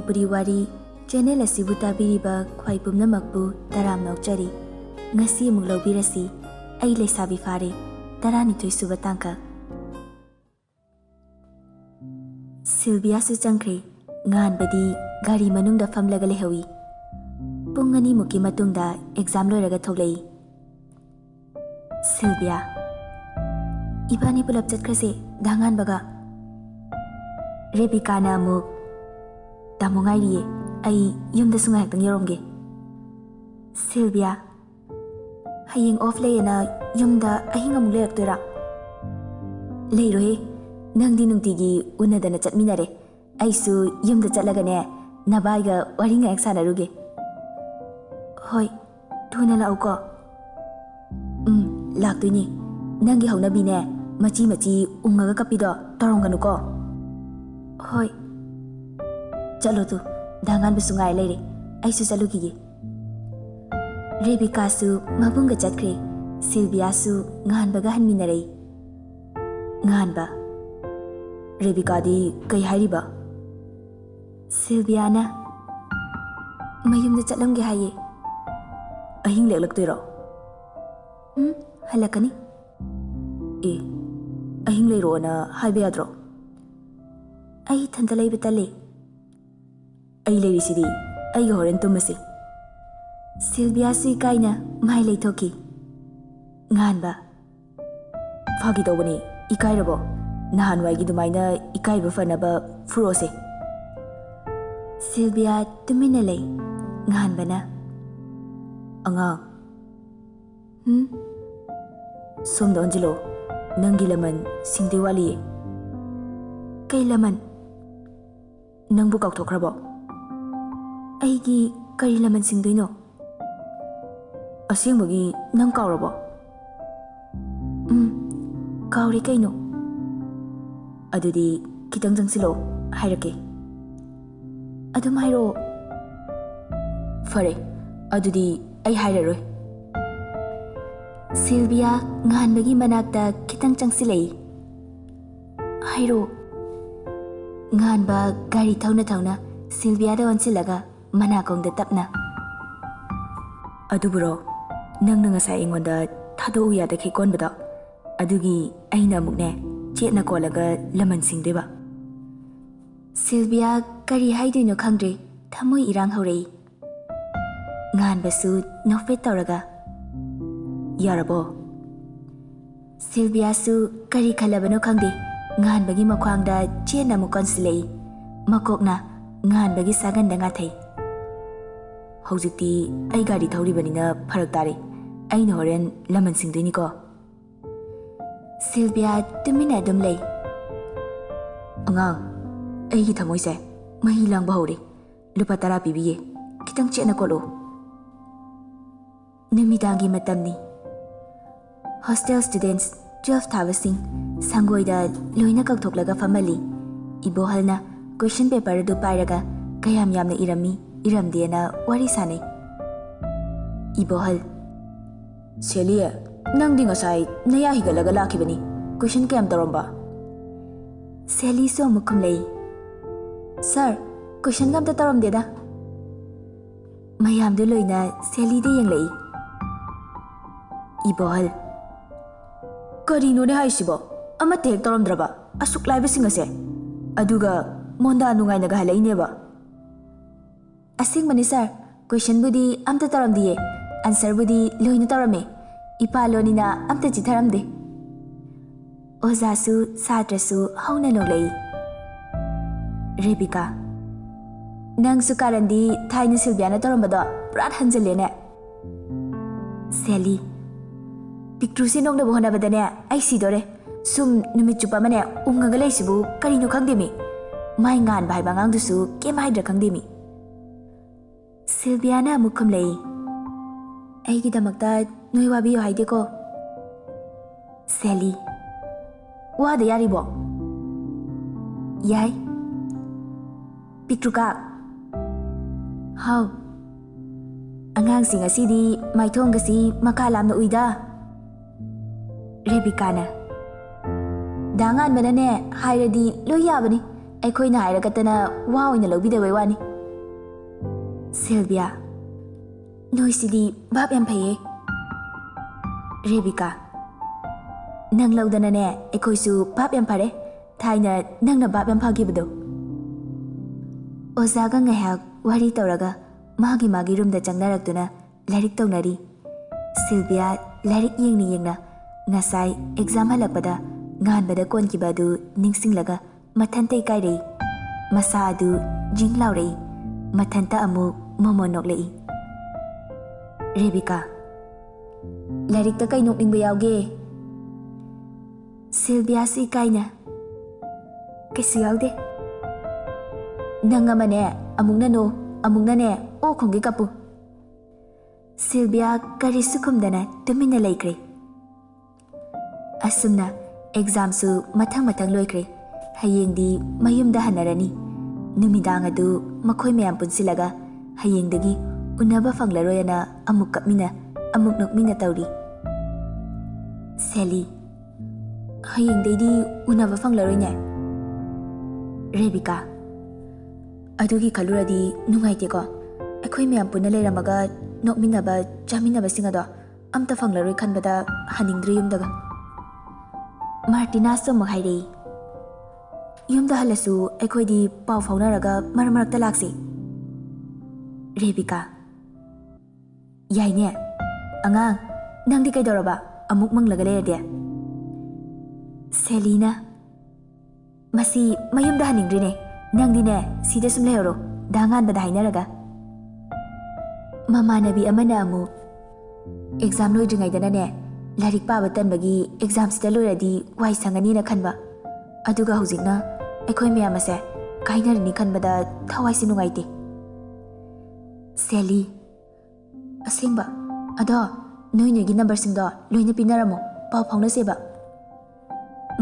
Manipuri wari channel asibu tabiriba khwai pumnamakpu taram nokchari ngasi amuk lobirasi ai leisabi fare taranithoi suba tangka Sylvia su changkhre ngan badi gari manungda famlaga lehawi pung ani muki matungda exam loiraga thoklei Sylvia ibani pulap chatkrase dangan baga Rebecca na amuk tamungai riye ai yumda sungai haktang yoromge Sylvia hayeng off layena yumda ahing amuk leraktoira leirohe nangdi nungtigi unadana chatminare aisu yumda chatlagane nabaiga waringa eksanaruge hoi thuna lauko laktoini nangi haunabine machi machi ungaga kapido torongganuko hoi chalo tu dangan busungai leire aisu chalugige Rebecca su mabunga chatkre Sylvia su nganbaga hanminarei nganba Rebecca di kai hairiba Sylvia na mayumda chatlamge haye ahing leklaktoiro halakani ahing leiro na haibe yadro ai thanta leiba tale ai leirisidi ai horen tumasi Sylvia su ikaina mai leithoki nganba fagi tobani ikairabo nahanwaigi dumaina ikaiba fanaba furose Sylvia tumina lei nganbana angang somda onjilo nangi laman singde wali kai laman nangbu kaukthokrabo aigi kari laman singdoino asengbagi nang kaurabo kauri kaino adudi kitang jangsilo hairake adum hairo fare adudi ai hairaroi Sylvia nganbagi manakta kitang jangsilei hairo nganba gari thauna Sylvia da onsilaga manakongda tapna aduburo nangna ngasai ingonda thado uyada kheikonbada adugi aina mukne chetna kolaga laman singdeba Sylvia kari haidoino khangdre thamoi irang horei nganbasu nofet tawraga yarabo Sylvia su kari khalabano khangde nganbagi makhwangda chena mu konsilei makokna nganbagi saganda nga thai hojikti ai gari thaulibanina pharak tare aina horen laman singdoini ko Sylvia tumina dum lei angang aigi thamoise mahi langba hore lupa 10 pibiye kitang chena kolo nimidangi matamni hostel students 12 thavasing sangoida loina kakthoklaga famali ibohalna question paper du pairaga kayam yamna iramdena wari sanai ibohal Celia nang di ngasai naya higalaga lakibani question kayam taromba Sally so mukum lei sir question gam ta tarom deda mayam du loina Sally de yang lei ibohal karino ne haisibo ama tek tarom draba asuk laiba singase aduga monda nungai naga halaineba asing mani sir question budi amta taram diye answer budi loina tarame ipaloni na amta chitharam de oza su satra su hauna no lei Rebecca nang su karandi thaina Sylvia na taram bada prat hanjale ne Sally picture se nong na bohna badane ai sidore sum numit chupa mane ungaga leisibu karino khangdemi mai ngan bai bangang du su kemai dra khangdemi Sylvia na mukham lei aigi damakta noi wabi haide ko Sally wa da yari bo yai picture ka how angang sing asidi maithong gasi makalam na uida Rebecca na dangan manane hairadi lo yabani aikhoina hairagatana wa oina lobida wai wani Silvia, ꯅꯣꯏꯁꯤꯗꯤ ꯚꯥꯞ ꯌꯥꯝ ꯐꯩꯌꯦ꯫ ꯔꯦꯕꯤꯀꯥ, ꯅꯪ ꯂꯧꯗꯅꯅꯦ ꯑꯩꯈꯣꯏꯁꯨ ꯚꯥꯞ ꯌꯥꯝ ꯐꯔꯦ, ꯊꯥꯏꯅ ꯅꯪꯅ ꯚꯥꯞ ꯌꯥꯝ ꯐꯈꯤꯕꯗꯣ꯫ ꯑꯣꯖꯥꯒ ꯉꯥꯏꯍꯥꯛ ꯋꯥꯔꯤ ꯇꯧꯔꯒ ꯃꯥꯒꯤ ꯔꯨꯝꯗ ꯆꯪꯅꯔꯛꯇꯨꯅ ꯂꯥꯏꯔꯤꯛ ꯇꯧꯅꯔꯤ꯫ ꯁꯤꯜꯚꯤꯌꯥ ꯂꯥꯏꯔꯤꯛ ꯌꯦꯡꯅ ꯌꯦꯡꯅ ꯉꯁꯥꯏ ꯑꯦꯛꯖꯥꯝ ꯍꯜꯂꯛꯄꯗ ꯉꯥꯟꯕꯗ ꯀꯣꯟꯈꯤꯕ ꯑꯗꯨ ꯅꯤꯡꯁꯤꯡꯂꯒ ꯃꯊꯟꯇ ꯏꯀꯥꯏꯔꯛꯏ꯫ ꯃꯁꯥ ꯑꯗꯨ ꯖꯤꯡ ꯂꯥꯎꯔꯛꯏ, ꯃꯊꯟꯇ ꯑꯃꯨꯛ ꯃꯣꯃꯣꯟ ꯅꯣꯛꯂꯛꯏ꯫ ꯔꯦꯕꯤꯀꯥ, ꯂꯥꯏꯔꯤꯛꯇ ꯀꯩ ꯅꯣꯛꯅꯤꯡꯕ ꯌꯥꯎꯒꯦ? ꯁꯤꯜꯚꯤꯌꯥꯁꯤ ꯏꯀꯥꯏꯅ, ꯀꯩꯁꯨ ꯌꯥꯎꯗꯦ꯫ ꯅꯪ ꯑꯃꯅꯦ ꯑꯃꯨꯛꯅ ꯅꯣ, ꯑꯃꯨꯛꯅꯅꯦ ꯑꯣ ꯈꯣꯡꯒꯩ ꯀꯞꯄꯨ꯫ ꯁꯤꯜꯚꯤꯌꯥ ꯀꯔꯤꯁꯨ ꯈꯨꯝꯗꯅ ꯇꯨꯃꯤꯟꯅ ꯂꯩꯈ꯭ꯔꯦ꯫ ꯑꯁꯨꯝꯅ ꯑꯦꯛꯖꯥꯝꯁꯨ ꯃꯊꯪ ꯂꯣꯏꯈ꯭ꯔꯦ꯫ ꯍꯌꯦꯡꯗꯤ ꯃꯌꯨꯝꯗ ꯍꯟꯅꯔꯅꯤ꯫ ꯅꯨꯃꯤꯗꯥꯡ ꯑꯗꯨ ꯃꯈꯣꯏ ꯃꯌꯥꯝ ꯄꯨꯟꯁꯤꯜꯂꯒ ꯍꯌꯦꯡꯗꯒꯤ ꯎꯅꯕ ꯐꯪꯂꯔꯣꯏꯅ ꯑꯃꯨꯛ ꯀꯞꯃꯤꯟꯅ ꯑꯃꯨꯛ ꯅꯣꯛꯃꯤꯟꯅ ꯇꯧꯔꯤ꯫ ꯁꯦꯂꯤ, ꯍꯌꯦꯡꯗꯩꯗꯤ ꯎꯅꯕ ꯐꯪꯂꯔꯣꯏꯅꯦ꯫ ꯔꯦꯕꯤꯀꯥ, ꯑꯗꯨꯒꯤ ꯈꯜꯂꯨꯔꯗꯤ ꯅꯨꯡꯉꯥꯏꯇꯦꯀꯣ꯫ ꯑꯩꯈꯣꯏ ꯃꯌꯥꯝ ꯄꯨꯟꯅ ꯂꯩꯔꯝꯃꯒ ꯅꯣꯛꯃꯤꯟꯅꯕ ꯆꯥꯃꯤꯟꯅꯕꯁꯤꯡ ꯑꯗꯣ ꯑꯝꯇ ꯐꯪꯂꯔꯣꯏ ꯈꯟꯕꯗ ꯍꯟꯅꯤꯡꯗ꯭ꯔꯦ ꯌꯨꯝꯗꯒ꯫ ꯃꯥꯔꯇꯤꯅꯥꯁꯨ ꯑꯃꯨꯛ ꯍꯥꯏꯔꯛꯏ, ꯌꯨꯝꯗ ꯍꯜꯂꯁꯨ ꯑꯩꯈꯣꯏꯗꯤ ꯄꯥꯎ ꯐꯥꯎꯅꯔꯒ ꯃꯔꯛꯇ ꯂꯥꯛꯁꯤ꯫ ꯔꯦꯕꯤꯀꯥ, ꯌꯥꯏꯅꯦ꯫ ꯑꯉꯥꯡ, ꯅꯪꯗꯤ ꯀꯩꯗꯧꯔꯕ ꯑꯃꯨꯛ ꯃꯪꯂꯒ ꯂꯩꯔꯗꯤ? ꯁꯦꯂꯤꯅ, ꯃꯁꯤ ꯃꯌꯨꯝꯗ ꯍꯟꯅꯤꯡꯗ꯭ꯔꯤꯅꯦ, ꯅꯪꯗꯤꯅꯦ ꯁꯤꯗ ꯁꯨꯝ ꯂꯩꯍꯧꯔꯣ, ꯉꯥꯟꯕꯗ ꯍꯥꯏꯅꯔꯒ꯫ ꯃꯃꯥꯟꯅꯕꯤ ꯑꯃꯅ ꯑꯃꯨꯛ, ꯑꯦꯛꯖꯥꯝ ꯂꯣꯏꯗ꯭ꯔꯤꯉꯩꯗꯅꯅꯦ ꯂꯥꯏꯔꯤꯛ ꯄꯥꯕ ꯇꯟꯕꯒꯤ ꯑꯦꯛꯖꯥꯝꯁꯤꯗ ꯂꯣꯏꯔꯗꯤ ꯋꯥꯏ ꯁꯪꯉꯅꯤꯅ ꯈꯟꯕ, ꯑꯗꯨꯒ ꯍꯧꯖꯤꯛꯅ ꯑꯩꯈꯣꯏ ꯃꯌꯥꯝ ꯑꯁꯦ ꯀꯥꯏꯅꯔꯅꯤ ꯈꯟꯕꯗ ꯊꯋꯥꯏꯁꯤ ꯅꯨꯡꯉꯥꯏꯇꯦ꯫ ꯁꯦꯂꯤ, ꯑꯁꯦꯡꯕ? ꯑꯗꯣ ꯅꯣꯏꯒꯤ ꯅꯝꯕꯔꯁꯤꯡꯗꯣ ꯂꯣꯏꯅ ꯄꯤꯅꯔꯝꯃꯣ, ꯄꯥꯎ ꯐꯥꯎꯅꯁꯦꯕ꯫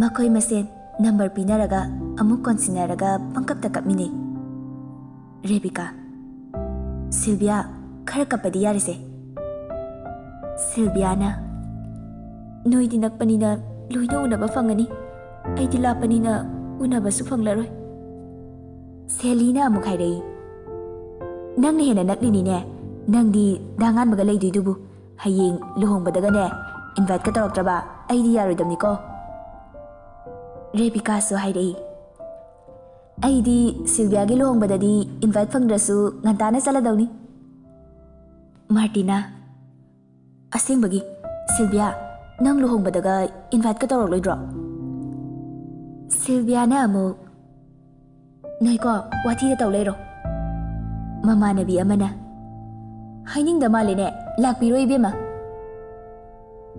ꯃꯈꯣꯏ ꯃꯁꯦꯟ ꯅꯝꯕꯔ ꯄꯤꯅꯔꯒ ꯑꯃꯨꯛ ꯀꯣꯟꯁꯤꯟꯅꯔꯒ ꯄꯪꯀꯞꯇ ꯀꯞꯃꯤꯟꯅꯩ꯫ ꯔꯦꯕꯤꯀꯥ, ꯁꯤꯜꯚꯤꯌꯥ, ꯈꯔ ꯀꯞꯄꯗꯤ ꯌꯥꯔꯤꯁꯦ꯫ ꯁꯤꯜꯚꯤꯌꯥꯅ, ꯅꯣꯏꯗꯤ ꯅꯛꯄꯅꯤꯅ ꯂꯣꯏꯅ ꯎꯅꯕ ꯐꯪꯒꯅꯤ, ꯑꯩꯗꯤ ꯂꯥꯞꯄꯅꯤꯅ ꯎꯅꯕꯁꯨ ꯐꯪꯂꯔꯣꯏ꯫ ꯁꯦꯂꯤꯅ ꯑꯃꯨꯛ ꯍꯥꯏꯔꯛꯏ, ꯅꯪꯅ ꯍꯦꯟꯅ ꯅꯛꯂꯤꯅꯤꯅꯦ, ꯅꯪꯗꯤ ꯉꯥꯟꯕꯒ ꯂꯩꯗꯣꯏꯗꯨꯕꯨ, ꯍꯌꯦꯡ ꯂꯨꯍꯣꯡꯕꯗꯒꯅꯦ ꯏꯟꯚꯥꯏꯠꯀ ꯇꯧꯔꯛꯇ꯭ꯔꯕ ꯑꯩꯗꯤ ꯌꯥꯔꯣꯏꯗꯕꯅꯤꯀꯣ꯫ ꯔꯦꯕꯤꯀꯥꯁꯨ ꯍꯥꯏꯔꯛꯏ, ꯑꯩꯗꯤ ꯁꯤꯜꯚꯤꯌꯥꯒꯤ ꯂꯨꯍꯣꯡꯕꯗꯗꯤ ꯏꯟꯚꯥꯏꯠ ꯐꯪꯗ꯭ꯔꯁꯨ ꯉꯟꯇꯥꯅ ꯆꯠꯂꯗꯧꯅꯤ꯫ ꯃꯥꯔꯇꯤꯅꯥ, ꯑꯁꯦꯡꯕꯒꯤ ꯁꯤꯜꯚꯤꯌꯥ, ꯅꯪ ꯂꯨꯍꯣꯡꯕꯗꯒ ꯏꯟꯚꯥꯏꯠꯀ ꯇꯧꯔꯛꯂꯣꯏꯗ꯭ꯔꯣ? ꯁꯤꯜꯚꯤꯌꯥꯅ ꯑꯃꯨꯛ, ꯅꯣꯏꯀꯣ ꯋꯥꯊꯤꯗ ꯇꯧ ꯂꯩꯔꯣ꯫ ꯃꯃꯥꯟꯅꯕꯤ ꯑꯃꯅ, ꯍꯥꯏꯅꯤꯡꯗ ꯃꯥꯜꯂꯦꯅꯦ, ꯂꯥꯛꯄꯤꯔꯣ ꯏꯕꯦꯝꯃ꯫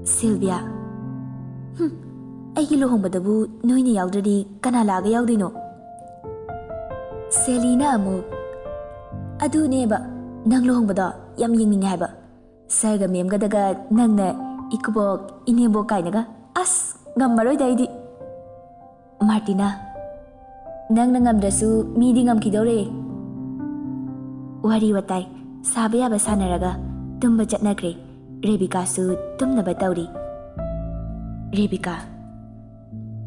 ꯁꯤꯜꯚꯤꯌꯥ, ꯑꯩꯒꯤ ꯂꯨꯍꯣꯡꯕꯗꯕꯨ ꯅꯣꯏꯅ ꯌꯥꯎꯗ꯭ꯔꯗꯤ ꯀꯅꯥ ꯂꯥꯛꯑꯒ ꯌꯥꯎꯗꯣꯏꯅꯣ? ꯁꯦꯂꯤꯅ ꯑꯃꯨꯛ, ꯑꯗꯨꯅꯦꯕ ꯅꯪ ꯂꯨꯍꯣꯡꯕꯗꯣ ꯌꯥꯝ ꯌꯦꯡꯅꯤꯡꯉꯦ ꯍꯥꯏꯕ, ꯁꯔꯒ ꯃꯦꯝꯒꯗꯒ ꯅꯪꯅ ꯏꯀꯨꯕꯣꯛ ꯏꯅꯦꯝꯕꯣꯛ ꯀꯥꯏꯅꯒ, ꯑꯁ ꯉꯝꯃꯔꯣꯏꯗ ꯑꯩꯗꯤ꯫ ꯃꯥꯔꯇꯤꯅꯥ, ꯅꯪꯅ ꯉꯝꯗ꯭ꯔꯁꯨ ꯃꯤꯗꯤ ꯉꯝꯈꯤꯗꯧꯔꯦ꯫ ꯋꯥꯔꯤ ꯋꯥꯇꯥꯏ ꯁꯥꯕ ꯌꯥꯕ ꯁꯥꯟꯅꯔꯒ ꯇꯨꯝꯕ ꯆꯠꯅꯈ꯭ꯔꯦ꯫ ꯔꯦꯕꯤꯀꯥꯁꯨ ꯇꯨꯝꯅꯕ ꯇꯧꯔꯤ꯫ ꯔꯦꯕꯤꯀꯥ,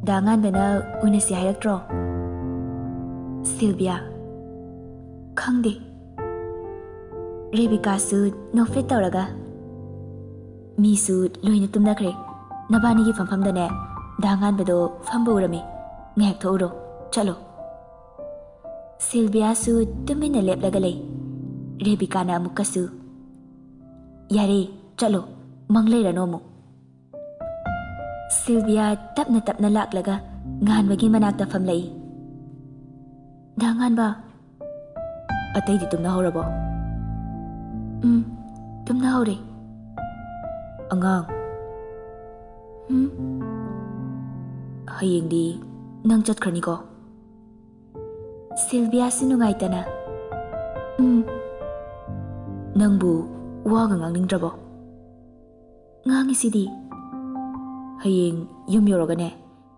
ꯉꯥꯟꯕꯅ ꯎꯅꯁꯤ ꯍꯥꯏꯔꯛꯇ꯭ꯔꯣ? ꯁꯤꯜꯚꯤꯌꯥ, ꯈꯪꯗꯦ꯫ ꯔꯦꯕꯤꯀꯥꯁꯨ ꯅꯣꯛꯐꯦꯠ ꯇꯧꯔꯒ, ꯃꯤꯁꯨ ꯂꯣꯏꯅ ꯇꯨꯝꯅꯈ꯭ꯔꯦ, ꯅꯕꯥꯅꯤꯒꯤ ꯐꯝꯐꯝꯗꯅꯦ ꯉꯥꯟꯕꯗꯣ ꯐꯝꯕ ꯎꯔꯝꯃꯤ, ꯉꯥꯏꯍꯥꯛ ꯊꯣꯛꯎꯔꯣ, ꯆꯠꯂꯣ꯫ ꯁꯤꯜꯚꯤꯌꯥꯁꯨ ꯇꯨꯃꯤꯟꯅ ꯂꯦꯞꯂꯒ ꯂꯩ꯫ ꯔꯦꯕꯤꯀꯥꯅ ꯑꯃꯨꯛꯀꯁꯨ, ꯌꯥꯔꯦ ꯆꯠꯂꯣ, ꯃꯪ ꯂꯩꯔꯅꯣ ꯑꯃꯨꯛ꯫ ꯁꯤꯜꯚꯤꯌꯥ ꯇꯞꯅ ꯂꯥꯛꯂꯒ ꯉꯥꯟꯕꯒꯤ ꯃꯅꯥꯛꯇ ꯐꯝꯂꯛꯏ꯫ ꯉꯥꯟꯕ, ꯑꯇꯩꯗꯤ ꯇꯨꯝꯅꯍꯧꯔꯕꯣ? ꯇꯨꯝꯅꯍꯧꯔꯦ꯫ ꯑꯉꯥꯡ, ꯍꯌꯦꯡꯗꯤ ꯅꯪ ꯆꯠꯈ꯭ꯔꯅꯤꯀꯣ? ꯁꯤꯜꯚꯤꯌꯥꯁꯨ ꯅꯨꯡꯉꯥꯏꯇꯅ, ꯅꯪꯕꯨ ꯋꯥꯒ ꯉꯥꯡꯅꯤꯡꯗ꯭ꯔꯕꯣ? ꯉꯥꯡꯉꯤꯁꯤꯗꯤ꯫ ꯍꯌꯦꯡ ꯌꯨꯝ ꯌꯧꯔꯒꯅꯦ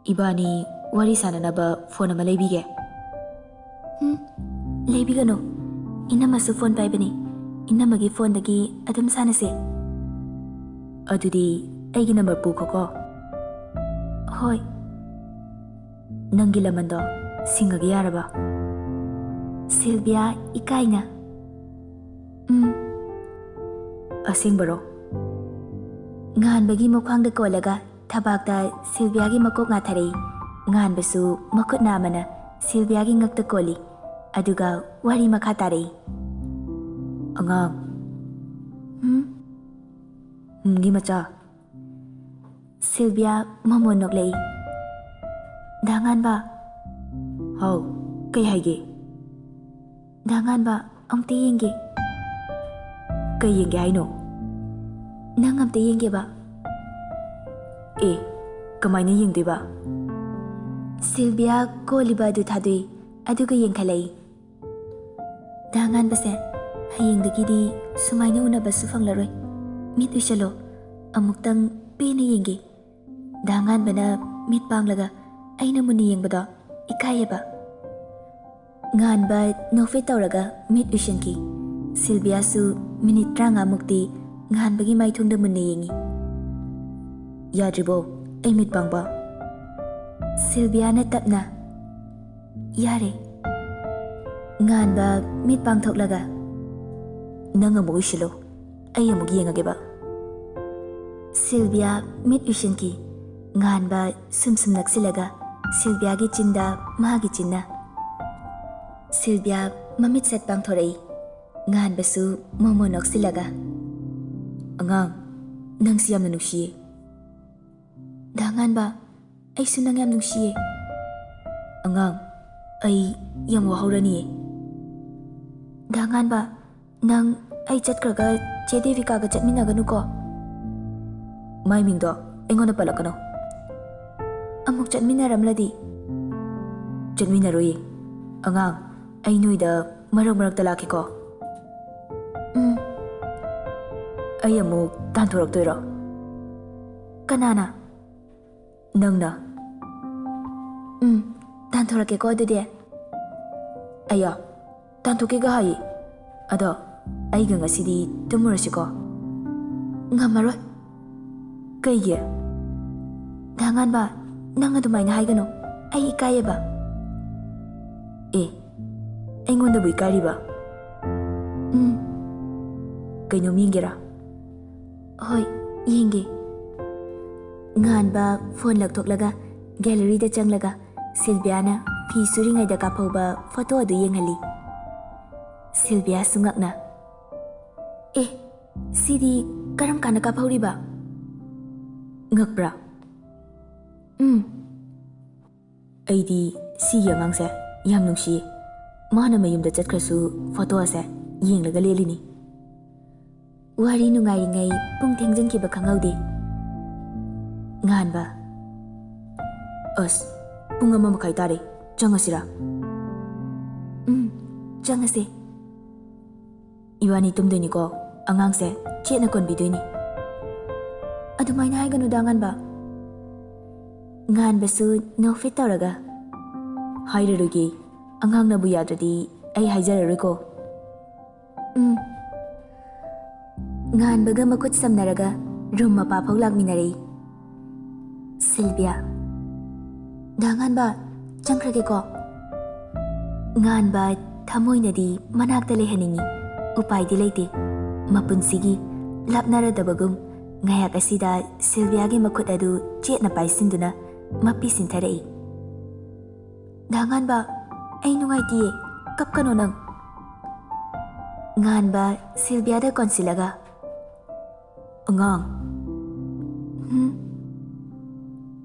ꯏꯕꯥꯅꯤ ꯋꯥꯔꯤ ꯁꯥꯟꯅꯅꯕ ꯐꯣꯟ ꯑꯃ ꯂꯩꯕꯤꯒꯦ꯫ ꯂꯩꯕꯤꯒꯅꯨ, ꯏꯅꯝꯃꯁꯨ ꯐꯣꯟ ꯄꯥꯏꯕꯅꯤ, ꯏꯅꯝꯃꯒꯤ ꯐꯣꯟꯗꯒꯤ ꯑꯗꯨꯝ ꯁꯥꯟꯅꯁꯦ꯫ ꯑꯗꯨꯗꯤ ꯑꯩꯒꯤ ꯅꯝꯕꯔ ꯄꯨꯈꯣꯀꯣ꯫ ꯍꯣꯏ꯫ ꯅꯪꯒꯤ ꯂꯃꯟꯗꯣ ꯁꯤꯡꯉꯒꯦ ꯌꯥꯔꯕ? ꯁꯤꯜꯚꯤꯌꯥ ꯏꯀꯥꯏꯅ, ꯑꯁꯦꯡꯕꯔꯣ? ꯉꯥꯟꯕꯒꯤ ꯃꯈ꯭ꯋꯥꯡꯗ ꯀꯣꯜꯂꯒ ꯊꯕꯥꯛꯇ ꯁꯤꯜꯚꯤꯌꯥꯒꯤ ꯃꯀꯣꯛ ꯉꯥꯊꯔꯛꯏ꯫ ꯉꯥꯟꯕꯁꯨ ꯃꯈꯨꯠ ꯑꯃꯅ ꯁꯤꯜꯚꯤꯌꯥꯒꯤ ꯉꯛꯇ ꯀꯣꯜꯂꯤ ꯑꯗꯨꯒ ꯋꯥꯔꯤ ꯃꯈꯥ ꯇꯥꯔꯛꯏ꯫ ꯑꯉꯥꯡ, ꯒꯤ ꯃꯆꯥ꯫ ꯁꯤꯜꯚꯤꯌꯥ ꯃꯃꯣꯟ ꯅꯣꯛꯂꯛꯏ꯫ ꯗꯥꯉꯥꯟꯕ꯫ ꯍꯥꯎ, ꯀꯩ ꯍꯥꯏꯒꯦ? ꯗꯥꯉꯥꯟꯕ, ꯑꯝꯇ ꯌꯦꯡꯒꯦ꯫ ꯀꯩ ꯌꯦꯡꯒꯦ ꯍꯥꯏꯅꯣ? ꯅꯪ ꯑꯝꯇ ꯌꯦꯡꯒꯦꯕ꯫ ꯑꯦ, ꯀꯃꯥꯏꯅ ꯌꯦꯡꯗꯣꯏꯕ? ꯁꯤꯜꯚꯤꯌꯥ ꯀꯣꯜꯂꯤꯕ ꯑꯗꯨ ꯊꯥꯗꯣꯛꯏ ꯑꯗꯨꯒ ꯌꯦꯡꯈꯠꯂꯛꯏ꯫ ꯗꯥꯉꯥꯟꯕꯁꯦ, ꯍꯌꯦꯡꯗꯒꯤꯗꯤ ꯁꯨꯃꯥꯏꯅ ꯎꯅꯕꯁꯨ ꯐꯪꯂꯔꯣꯏ꯫ ꯃꯤꯠ ꯎꯏꯁꯜꯂꯣ, ꯑꯃꯨꯛꯇꯪ ꯄꯦꯟꯅ ꯌꯦꯡꯒꯦ꯫ ꯗꯥꯉꯥꯟꯕꯅ ꯃꯤꯠ ꯄꯥꯡꯂꯒ ꯑꯩꯅ ꯃꯨꯟꯅ ꯌꯦꯡꯕꯗꯣ ꯏꯀꯥꯏꯌꯦꯕ꯫ ꯉꯥꯟꯕ ꯅꯣꯛꯐꯦꯠ ꯇꯧꯔꯒ ꯃꯤꯠ ꯎꯏꯁꯤꯟꯈꯤ꯫ ꯁꯤꯜꯚꯤꯌꯥꯁꯨ ꯃꯤꯅꯤꯠ 35ꯃꯨꯛꯇꯤ ꯉꯥꯟꯕꯒꯤ ꯃꯥꯏꯊꯣꯡꯗ ꯃꯨꯟꯅ ꯌꯦꯡꯉꯤ꯫ ꯌꯥꯗ꯭ꯔꯤꯕꯣ ꯑꯩ ꯃꯤꯠ ꯄꯥꯡꯕ? ꯁꯤꯜꯚꯤꯌꯥꯅ ꯇꯞꯅ, ꯌꯥꯔꯦ꯫ ꯉꯥꯟꯕ ꯃꯤꯠ ꯄꯥꯡꯊꯣꯛꯂꯒ, ꯅꯪ ꯑꯃꯨꯛ ꯎꯏꯁꯤꯜꯂꯣ, ꯑꯩ ꯑꯃꯨꯛ ꯌꯦꯡꯉꯒꯦꯕ꯫ ꯁꯤꯜꯚꯤꯌꯥ ꯃꯤꯠ ꯎꯏꯁꯤꯟꯈꯤ꯫ ꯉꯥꯟꯕ ꯁꯨꯝ ꯅꯛꯁꯤꯜꯂꯒ ꯁꯤꯜꯚꯤꯌꯥꯒꯤ ꯆꯤꯟꯗ ꯃꯥꯒꯤ ꯆꯤꯟꯅ꯫ ꯁꯤꯜꯚꯤꯌꯥ ꯃꯃꯤꯠ ꯁꯠ ꯄꯥꯡꯊꯣꯔꯛꯏ꯫ ꯉꯥꯟꯕꯁꯨ ꯃꯣꯃꯣꯟ ꯅꯣꯛꯁꯤꯜꯂꯒ, ꯑꯉꯥꯡ, ꯅꯪꯁꯤ ꯌꯥꯝꯅ ꯅꯨꯡꯁꯤꯌꯦ꯫ ꯗꯥꯉꯥꯟꯕ, ꯑꯩꯁꯨ ꯅꯪ ꯌꯥꯝ ꯅꯨꯡꯁꯤꯌꯦ꯫ ꯑꯉꯥꯡ, ꯑꯩ ꯌꯥꯝ ꯋꯥꯍꯧꯔꯅꯤꯌꯦ꯫ ꯗꯥꯉꯥꯟꯕ, ꯅꯪ ꯑꯩ ꯆꯠꯈ꯭ꯔꯒ ꯆꯦ ꯗꯦꯕꯤꯀꯥꯒ ꯆꯠꯃꯤꯟꯅꯒꯅꯨꯀꯣ꯫ ꯃꯥꯏ ꯃꯤꯡꯗꯣ ꯑꯩꯉꯣꯟꯗ ꯄꯜꯂꯛꯀꯅꯣ꯫ ꯑꯃꯨꯛ ꯆꯠꯃꯤꯟꯅꯔꯝꯂꯗꯤ? ꯆꯠꯃꯤꯟꯅꯔꯣꯏꯌꯦ꯫ ꯑꯉꯥꯡ, ꯑꯩ ꯅꯣꯏꯗ ꯃꯔꯛ ꯃꯔꯛꯇ ꯂꯥꯛꯀꯦꯀꯣ꯫ ꯑꯩ ꯑꯃꯨꯛ ꯇꯥꯟꯊꯣꯔꯛꯇꯣꯏꯔꯣ? ꯀꯅꯥꯅ? ꯅꯪꯅ꯫ ꯇꯥꯟꯊꯣꯔꯛꯀꯦꯀꯣ ꯑꯗꯨꯗꯤ꯫ ꯑꯩꯌꯥ, ꯇꯥꯟꯊꯣꯛꯀꯦꯒ ꯍꯥꯏꯌꯦ꯫ ꯑꯗꯣ ꯑꯩꯒ ꯉꯁꯤꯗꯤ ꯇꯨꯝꯃꯨꯔꯁꯤꯀꯣ꯫ ꯉꯝꯃꯔꯣꯏ꯫ ꯀꯩꯒꯤ? ꯗꯥꯉꯥꯟꯕ, ꯅꯪ ꯑꯗꯨꯃꯥꯏꯅ ꯍꯥꯏꯒꯅꯨ, ꯑꯩ ꯏꯀꯥꯏꯌꯦꯕ꯫ ꯑꯦ, ꯑꯩꯉꯣꯟꯗꯕꯨ ꯏꯀꯥꯏꯔꯤꯕ? ꯀꯩꯅꯣꯝ ꯌꯦꯡꯒꯦꯔꯥ? ꯍꯣꯏ, ꯌꯦꯡꯒꯦ꯫ ꯉꯥꯟꯕ ꯐꯣꯟ ꯂꯧꯊꯣꯛꯂꯒ ꯒꯦꯂꯔꯤꯗ ꯆꯪꯂꯒ ꯁꯤꯜꯚꯤꯌꯥꯅ ꯐꯤ ꯁꯨꯔꯤꯉꯩꯗ ꯀꯥꯞꯍꯧꯕ ꯐꯣꯇꯣ ꯑꯗꯨ ꯌꯦꯡꯍꯜꯂꯤ꯫ ꯁꯤꯜꯚꯤꯌꯥꯁꯨ ꯉꯛꯅ, ꯑꯦ, ꯁꯤꯗꯤ ꯀꯔꯝ ꯀꯥꯟꯗ ꯀꯥꯞꯍꯧꯔꯤꯕ? ꯉꯛꯄ꯭ꯔꯥ? ꯑꯩꯗꯤ ꯁꯤꯒꯤ ꯑꯉꯥꯡꯁꯦ ꯌꯥꯝ ꯅꯨꯡꯁꯤꯌꯦ꯫ ꯃꯥꯅ ꯃꯌꯨꯝꯗ ꯆꯠꯈ꯭ꯔꯁꯨ ꯐꯣꯇꯣ ꯑꯁꯦ ꯌꯦꯡꯂꯒ ꯂꯦꯜꯂꯤꯅꯤ꯫ ꯋꯥꯔꯤ ꯅꯨꯡꯉꯥꯏꯔꯤꯉꯩ ꯄꯨꯡ ꯊꯦꯡꯖꯤꯟꯈꯤꯕ ꯈꯪꯍꯧꯗꯦ꯫ ꯉꯥꯟꯕ, ꯑꯁ, ꯄꯨꯡ 1:30 ꯇꯥꯔꯦ, ꯆꯪꯉꯁꯤꯔꯥ? ꯆꯪꯉꯁꯦ꯫ ꯏꯕꯥꯅꯤ ꯇꯨꯝꯗꯣꯏꯅꯤꯀꯣ, ꯑꯉꯥꯡꯁꯦ ꯆꯦꯠꯅ ꯀꯣꯟꯕꯤꯗꯣꯏꯅꯤ꯫ ꯑꯗꯨꯃꯥꯏꯅ ꯍꯥꯏꯒꯅꯨ ꯗꯥꯉꯥꯟꯕ꯫ ꯉꯥꯟꯕꯁꯨ ꯅꯣꯛꯐꯦꯠ ꯇꯧꯔꯒ, ꯍꯥꯏꯔꯔꯣꯏꯒꯦ, ꯑꯉꯥꯡꯅꯕꯨ ꯌꯥꯗ꯭ꯔꯗꯤ ꯑꯩ ꯍꯥꯏꯖꯔꯔꯣꯏꯀꯣ꯫ ꯉꯥꯟꯕꯒ ꯃꯈꯨꯠ ꯁꯝꯅꯔꯒ ꯔꯨꯝ ꯃꯄꯥꯐꯥꯎ ꯂꯥꯛꯃꯤꯟꯅꯔꯛꯏ꯫ ꯁꯤꯜꯚꯤꯌꯥ, ꯗꯥꯉꯥꯟꯕ, ꯆꯪꯈ꯭ꯔꯒꯦꯀꯣ꯫ ꯉꯥꯟꯕ ꯊꯃꯣꯏꯅꯗꯤ ꯃꯅꯥꯛꯇ ꯂꯩꯍꯟꯅꯤꯡꯉꯤ, ꯎꯄꯥꯏꯗꯤ ꯂꯩꯇꯦ꯫ ꯃꯄꯨꯟꯁꯤꯒꯤ ꯂꯥꯞꯅꯔꯗꯕꯒꯨꯝ ꯉꯥꯏꯍꯥꯛ ꯑꯁꯤꯗ ꯁꯤꯜꯚꯤꯌꯥꯒꯤ ꯃꯈꯨꯠ ꯑꯗꯨ ꯆꯦꯠꯅ ꯄꯥꯏꯁꯤꯟꯗꯨꯅ ꯃꯄꯤ ꯁꯤꯟꯊꯔꯛꯏ꯫ ꯗꯥꯉꯥꯟꯕ, ꯑꯩ ꯅꯨꯡꯉꯥꯏꯇꯤꯌꯦ, ꯀꯞꯀꯅꯣ ꯅꯪ꯫ ꯉꯥꯟꯕ ꯁꯤꯜꯚꯤꯌꯥꯗ ꯀꯣꯟꯁꯤꯜꯂꯒ, ꯑꯉꯥꯡ,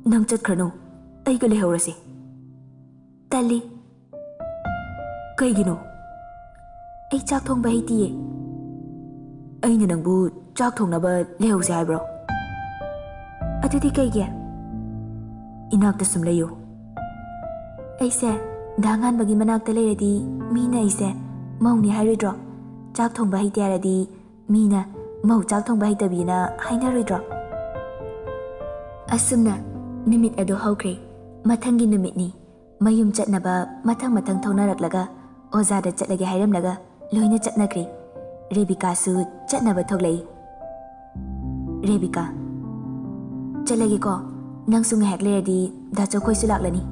ꯅꯪ ꯆꯠꯈ꯭ꯔꯅꯨ, ꯑꯩꯒ ꯂꯩꯍꯧꯔꯁꯤ꯫ ꯇꯜꯂꯤ꯫ ꯀꯩꯒꯤꯅꯣ? ꯑꯩ ꯆꯥꯛ ꯊꯣꯡꯕ ꯍꯩꯇꯤꯌꯦ꯫ ꯑꯩꯅ ꯅꯪꯕꯨ ꯆꯥꯛ ꯊꯣꯡꯅꯕ ꯂꯩꯍꯧꯁꯦ ꯍꯥꯏꯕ꯭ꯔꯣ? ꯑꯗꯨꯗꯤ ꯀꯩꯒꯤ? ꯏꯅꯥꯛꯇ ꯁꯨꯝ ꯂꯩꯌꯨ꯫ ꯑꯩꯁꯦ ꯗꯥꯉꯥꯟꯕꯒꯤ ꯃꯅꯥꯛꯇ ꯂꯩꯔꯗꯤ ꯃꯤꯅ ꯑꯩꯁꯦ ꯃꯧꯅꯤ ꯍꯥꯏꯔꯣꯏꯗ꯭ꯔꯣ? ꯆꯥꯛ ꯊꯣꯡꯕ ꯍꯩꯇꯦ ꯍꯥꯏꯔꯗꯤ ꯃꯤꯅ ꯃꯧ ꯆꯥꯛ ꯊꯣꯡꯕ ꯍꯩꯇꯕꯤꯅ ꯍꯥꯏꯅꯔꯣꯏꯗ꯭ꯔꯣ? ꯑꯁꯨꯝꯅ ꯅꯨꯃꯤꯠ ꯑꯗꯨ ꯍꯧꯈ꯭ꯔꯦ꯫ ꯃꯊꯪꯒꯤ ꯅꯨꯃꯤꯠꯅꯤ꯫ ꯃꯌꯨꯝ ꯆꯠꯅꯕ ꯃꯊꯪ ꯃꯊꯪ ꯊꯧꯅꯔꯛꯂꯒ ꯑꯣꯖꯥꯗ ꯆꯠꯂꯒꯦ ꯍꯥꯏꯔꯝꯂꯒ ꯂꯣꯏꯅ ꯆꯠꯅꯈ꯭ꯔꯦ꯫ ꯔꯦꯕꯤꯀꯥꯁꯨ ꯆꯠꯅꯕ ꯊꯣꯛꯂꯛꯏ꯫ ꯔꯦꯕꯤꯀꯥ, ꯆꯠꯂꯒꯦꯀꯣ, ꯅꯪꯁꯨ ꯉꯥꯏꯍꯥꯛ ꯂꯩꯔꯗꯤ ꯗꯥꯆꯧꯈꯣꯏꯁꯨ ꯂꯥꯛꯂꯅꯤ꯫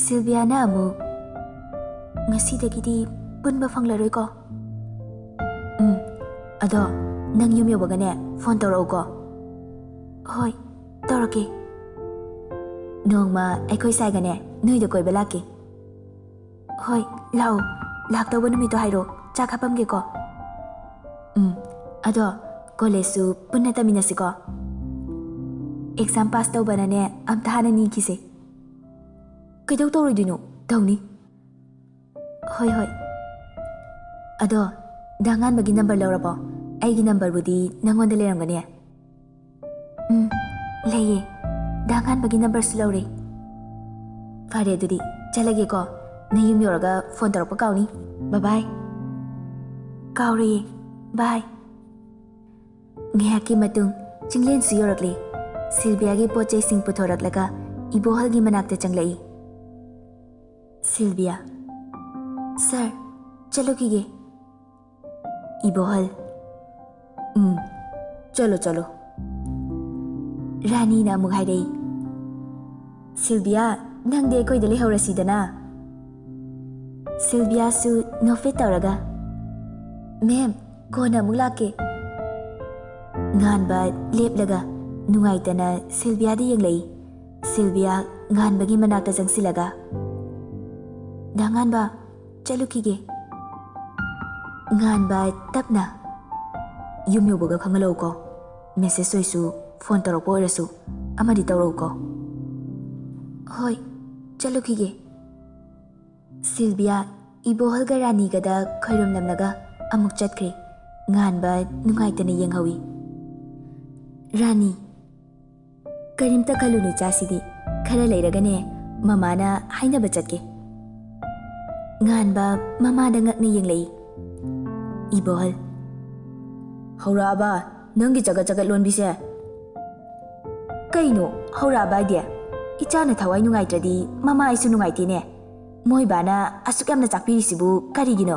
ꯁꯤꯜꯚꯤꯌꯥꯅ ꯑꯃꯨꯛ, ꯉꯁꯤꯗꯒꯤꯗꯤ ꯄꯨꯟꯕ ꯐꯪꯂꯔꯣꯏꯀꯣ? ꯑꯗꯣ ꯅꯪ ꯌꯨꯝ ꯌꯧꯕꯒꯅꯦ ꯐꯣꯟ ꯇꯧꯔꯛꯎꯀꯣ. ꯍꯣꯏ, ꯇꯧꯔꯛꯀꯦ. ꯅꯣꯡꯃ ꯑꯩꯈꯣꯏ ꯁꯥꯏꯒꯅꯦ ꯅꯣꯏꯗ ꯀꯣꯏꯕ ꯂꯥꯛꯀꯦ. ꯍꯣꯏ, ꯂꯥꯛꯑꯣ. ꯂꯥꯛꯇꯧꯕ ꯅꯨꯃꯤꯠꯇꯣ ꯍꯥꯏꯔꯣ, ꯆꯥꯛ ꯍꯥꯞꯄꯝꯒꯦꯀꯣ. ꯑꯗꯣ ꯀꯣꯂꯦꯖꯁꯨ ꯄꯨꯟꯅ ꯇꯝꯃꯤꯟꯅꯁꯤꯀꯣ. ꯑꯦꯛꯖꯥꯝ ꯄꯥꯁ ꯇꯧꯕꯅꯅꯦ ꯑꯝꯇ ꯍꯥꯟꯅ ꯅꯤꯈꯤꯁꯦ. ꯀꯩꯗꯧ ꯇꯧꯔꯣꯏꯗꯣꯏꯅꯣ? ꯇꯧꯅꯤ. ꯍꯣꯏ ꯍꯣꯏ. ꯑꯗꯣ ꯗꯥꯉꯥꯟꯕꯒꯤ ꯅꯝꯕꯔ ꯂꯧꯔꯕꯣ? ꯑꯩꯒꯤ ꯅꯝꯕꯔꯕꯨꯗꯤ ꯅꯪꯉꯣꯟꯗ ꯂꯩꯔꯝꯒꯅꯤ. ꯂꯩꯌꯦ. ꯗꯥꯉꯥꯟꯕꯒꯤ ꯅꯝꯕꯔꯁꯨ ꯂꯧꯔꯦ. ꯐꯔꯦ ꯑꯗꯨꯗꯤ ꯆꯠꯂꯒꯦꯀꯣ. ꯅꯪ ꯌꯨꯝ ꯌꯧꯔꯒ ꯐꯣꯟ ꯇꯧꯔꯛꯄ ꯀꯥꯎꯅꯤ. ꯕꯥꯏ. ꯀꯥꯎꯔꯣꯏꯌꯦ. ꯕꯥꯏ. ꯉꯥꯏꯍꯥꯛꯀꯤ ꯃꯇꯨꯡ ꯆꯤꯡꯂꯦꯟꯁꯨ ꯌꯧꯔꯛꯂꯦ. ꯁꯤꯜꯚꯤꯌꯥꯒꯤ ꯄꯣꯠ ꯆꯩꯁꯤꯡ ꯄꯨꯊꯣꯔꯛꯂꯒ ꯏꯕꯣꯍꯜꯒꯤ ꯃꯅꯥꯛꯇ ꯆꯪꯂꯛꯏ. ꯁꯤꯜꯚꯤꯌꯥ: ꯁꯥꯔ, ꯆꯠꯂꯨꯈꯤꯒꯦ. ꯏꯕꯣꯍꯜ: ꯆꯠꯂꯣ ꯆꯠꯂꯣ. ꯔꯥꯅꯤꯅ ꯑꯃꯨꯛ ꯍꯥꯏꯔꯛꯏ. ꯁꯤꯜꯚꯤꯌꯥ, ꯅꯪꯗꯤ ꯑꯩꯈꯣꯏꯗ ꯂꯩꯍꯧꯔꯁꯤꯗꯅ. ꯁꯤꯜꯚꯤꯌꯥꯁꯨ ꯅꯣꯛꯐꯦꯠ ꯇꯧꯔꯒ, ꯃꯦꯝ, ꯀꯣꯟꯅ ꯑꯃꯨꯛ ꯂꯥꯛꯀꯦ. ꯉꯥꯟꯕ ꯂꯦꯞꯂꯒ ꯅꯨꯡꯉꯥꯏꯇꯅ ꯁꯤꯜꯚꯤꯌꯥꯗ ꯌꯦꯡꯂꯛꯏ. ꯁꯤꯜꯚꯤꯌꯥ ꯉꯥꯟꯕꯒꯤ ꯃꯅꯥꯛꯇ ꯆꯪꯁꯤꯜꯂꯒ, ꯉꯥꯟꯕ, ꯆꯠꯂꯨꯈꯤꯒꯦ. ꯉꯥꯟꯕ ꯇꯞꯅ, ꯌꯨꯝ ꯌꯧꯕꯒ ꯈꯪꯍꯜꯂꯛꯎꯀꯣ. ꯃꯦꯁꯦꯖ ꯑꯣꯏꯁꯨ ꯐꯣꯟ ꯇꯧꯔꯛꯄ ꯑꯣꯏꯔꯁꯨ ꯑꯃꯗꯤ ꯇꯧꯔꯛꯎꯀꯣ. ꯍꯣꯏ, ꯆꯠꯂꯨꯈꯤꯒꯦ. ꯁꯤꯜꯚꯤꯌꯥ ꯏꯕꯣꯍꯜꯒ ꯔꯥꯅꯤꯒꯗ ꯈꯣꯏꯔꯨꯝꯂꯝꯂꯒ ꯑꯃꯨꯛ ꯆꯠꯈ꯭ꯔꯦ. ꯉꯥꯟꯕ ꯅꯨꯡꯉꯥꯏꯇꯅ ꯌꯦꯡꯍꯧꯏ. ꯔꯥꯅꯤ: ꯀꯔꯤꯝꯇ ꯈꯜꯂꯨꯅꯨ ꯏꯆꯥꯁꯤꯗꯤ. ꯈꯔ ꯂꯩꯔꯒꯅꯦ ꯃꯃꯥꯅ ꯍꯥꯏꯅꯕ ꯆꯠꯀꯦ. ꯉꯥꯟꯕ ꯃꯃꯥꯗ ꯉꯛꯅ ꯌꯦꯡꯂꯛꯏ. ꯏꯕꯣꯍꯜ: ꯍꯧꯔꯛꯑꯕ ꯅꯪꯒꯤ ꯆꯒꯠ ꯆꯒꯠ ꯂꯣꯟꯕꯤꯁꯦ? ꯀꯩꯅꯣ ꯍꯧꯔꯛꯑꯕ ꯍꯥꯏꯗꯤ? ꯏꯆꯥꯅ ꯊꯋꯥꯏ ꯅꯨꯡꯉꯥꯏꯇ꯭ꯔꯗꯤ ꯃꯃꯥ ꯑꯩꯁꯨ ꯅꯨꯡꯉꯥꯏꯇꯦꯅꯦ. ꯃꯣꯏ ꯕꯥꯅ ꯑꯁꯨꯛ ꯌꯥꯝꯅ ꯆꯥꯛꯄꯤꯔꯤꯁꯤꯕꯨ ꯀꯔꯤꯒꯤꯅꯣ?